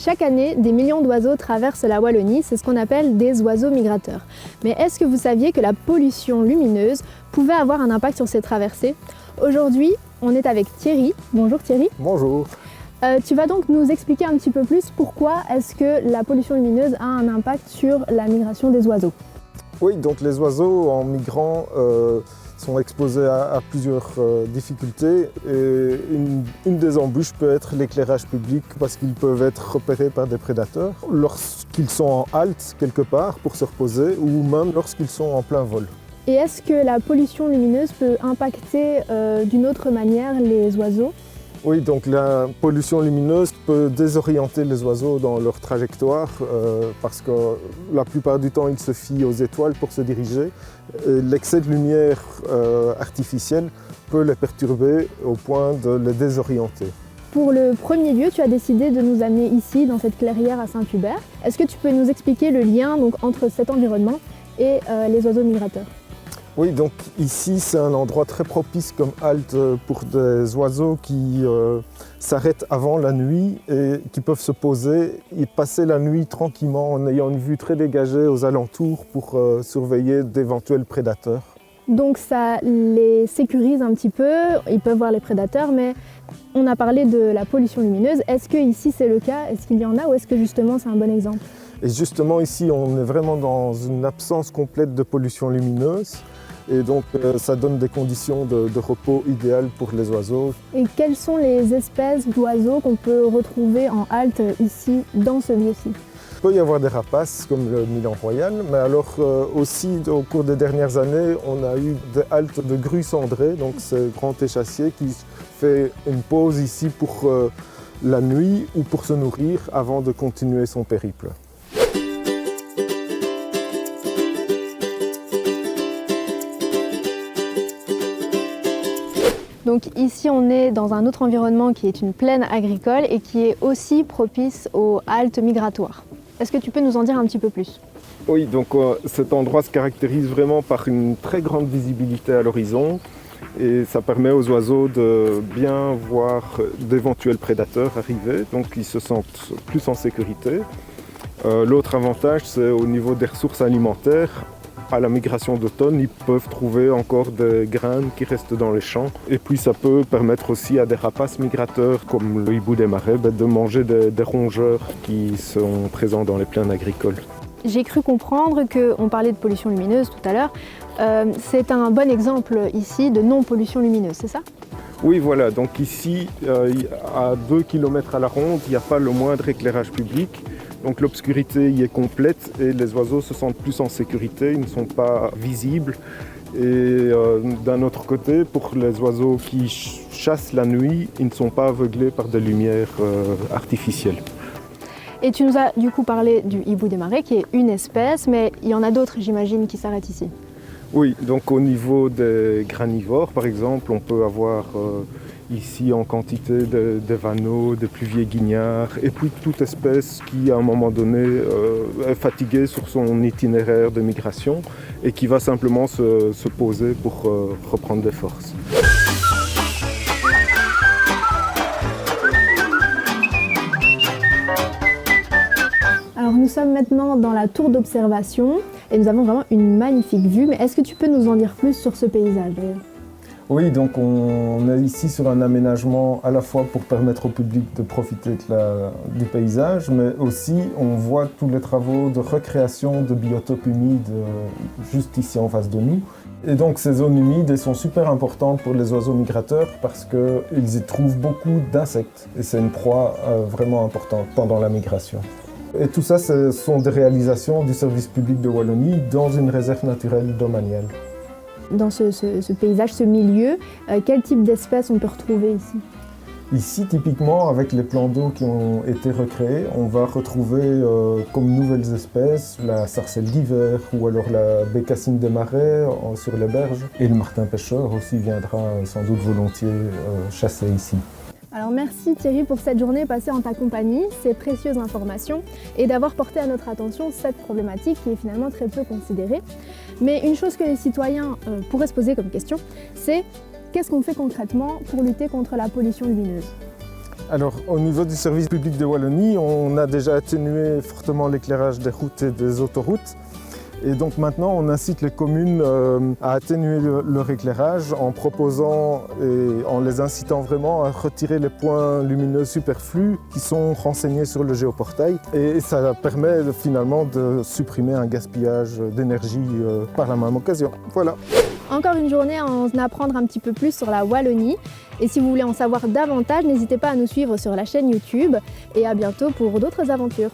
Chaque année, des millions d'oiseaux traversent la Wallonie, c'est ce qu'on appelle des oiseaux migrateurs. Mais est-ce que vous saviez que la pollution lumineuse pouvait avoir un impact sur ces traversées? Aujourd'hui, on est avec Thierry. Bonjour Thierry. Bonjour. Tu vas donc nous expliquer un petit peu plus pourquoi est-ce que la pollution lumineuse a un impact sur la migration des oiseaux. Oui, donc les oiseaux en migrant sont exposés à plusieurs difficultés. Et une des embûches peut être l'éclairage public parce qu'ils peuvent être repérés par des prédateurs lorsqu'ils sont en halte quelque part pour se reposer ou même lorsqu'ils sont en plein vol. Et est-ce que la pollution lumineuse peut impacter d'une autre manière les oiseaux ? Oui, donc la pollution lumineuse peut désorienter les oiseaux dans leur trajectoire parce que la plupart du temps, ils se fient aux étoiles pour se diriger. L'excès de lumière artificielle peut les perturber au point de les désorienter. Pour le premier lieu, tu as décidé de nous amener ici, dans cette clairière à Saint-Hubert. Est-ce que tu peux nous expliquer le lien entre cet environnement et les oiseaux migrateurs ? Oui, donc ici c'est un endroit très propice comme halte pour des oiseaux qui s'arrêtent avant la nuit et qui peuvent se poser et passer la nuit tranquillement en ayant une vue très dégagée aux alentours pour surveiller d'éventuels prédateurs. Donc ça les sécurise un petit peu, ils peuvent voir les prédateurs, mais on a parlé de la pollution lumineuse. Est-ce que ici c'est le cas? Est-ce qu'il y en a ou est-ce que justement c'est un bon exemple? Et justement ici on est vraiment dans une absence complète de pollution lumineuse. Et donc ça donne des conditions de repos idéales pour les oiseaux. Et quelles sont les espèces d'oiseaux qu'on peut retrouver en halte ici, dans ce lieu-ci? Il peut y avoir des rapaces comme le milan royal, mais alors aussi au cours des dernières années, on a eu des haltes de grues cendrées, donc ce grand échassier qui fait une pause ici pour la nuit ou pour se nourrir avant de continuer son périple. Donc ici on est dans un autre environnement qui est une plaine agricole et qui est aussi propice aux haltes migratoires. Est-ce que tu peux nous en dire un petit peu plus? Oui, donc cet endroit se caractérise vraiment par une très grande visibilité à l'horizon et ça permet aux oiseaux de bien voir d'éventuels prédateurs arriver, donc ils se sentent plus en sécurité. L'autre avantage, c'est au niveau des ressources alimentaires. À la migration d'automne, ils peuvent trouver encore des graines qui restent dans les champs. Et puis ça peut permettre aussi à des rapaces migrateurs comme le hibou des marais de manger des rongeurs qui sont présents dans les plaines agricoles. J'ai cru comprendre qu'on parlait de pollution lumineuse tout à l'heure. C'est un bon exemple ici de non-pollution lumineuse, c'est ça? Oui, voilà. Donc ici, à 2 km à la ronde, il n'y a pas le moindre éclairage public. Donc l'obscurité y est complète et les oiseaux se sentent plus en sécurité, ils ne sont pas visibles. Et d'un autre côté, pour les oiseaux qui chassent la nuit, ils ne sont pas aveuglés par des lumières artificielles. Et tu nous as du coup parlé du hibou des marais qui est une espèce, mais il y en a d'autres j'imagine qui s'arrêtent ici. Oui, donc au niveau des granivores par exemple, on peut avoir ici en quantité des vanneaux, des pluviers guignards et puis toute espèce qui à un moment donné est fatiguée sur son itinéraire de migration et qui va simplement se poser pour reprendre des forces. Alors nous sommes maintenant dans la tour d'observation et nous avons vraiment une magnifique vue, mais est-ce que tu peux nous en dire plus sur ce paysage d'ailleurs ? Oui, donc on est ici sur un aménagement à la fois pour permettre au public de profiter du paysage, mais aussi on voit tous les travaux de recréation de biotopes humides juste ici en face de nous. Et donc ces zones humides elles sont super importantes pour les oiseaux migrateurs parce qu'ils y trouvent beaucoup d'insectes et c'est une proie vraiment importante pendant la migration. Et tout ça, ce sont des réalisations du service public de Wallonie dans une réserve naturelle domaniale. Dans ce paysage, ce milieu, quel type d'espèces on peut retrouver ici? Ici, typiquement, avec les plans d'eau qui ont été recréés, on va retrouver comme nouvelles espèces la sarcelle d'hiver ou alors la bécassine des marais sur les berges. Et le martin pêcheur aussi viendra sans doute volontiers chasser ici. Alors merci Thierry pour cette journée passée en ta compagnie, ces précieuses informations et d'avoir porté à notre attention cette problématique qui est finalement très peu considérée. Mais une chose que les citoyens pourraient se poser comme question, c'est qu'est-ce qu'on fait concrètement pour lutter contre la pollution lumineuse ? Alors, au niveau du service public de Wallonie, on a déjà atténué fortement l'éclairage des routes et des autoroutes. Et donc maintenant, on incite les communes à atténuer leur éclairage en proposant et en les incitant vraiment à retirer les points lumineux superflus qui sont renseignés sur le géoportail. Et ça permet finalement de supprimer un gaspillage d'énergie par la même occasion. Voilà. Encore une journée à en apprendre un petit peu plus sur la Wallonie. Et si vous voulez en savoir davantage, n'hésitez pas à nous suivre sur la chaîne YouTube. Et à bientôt pour d'autres aventures.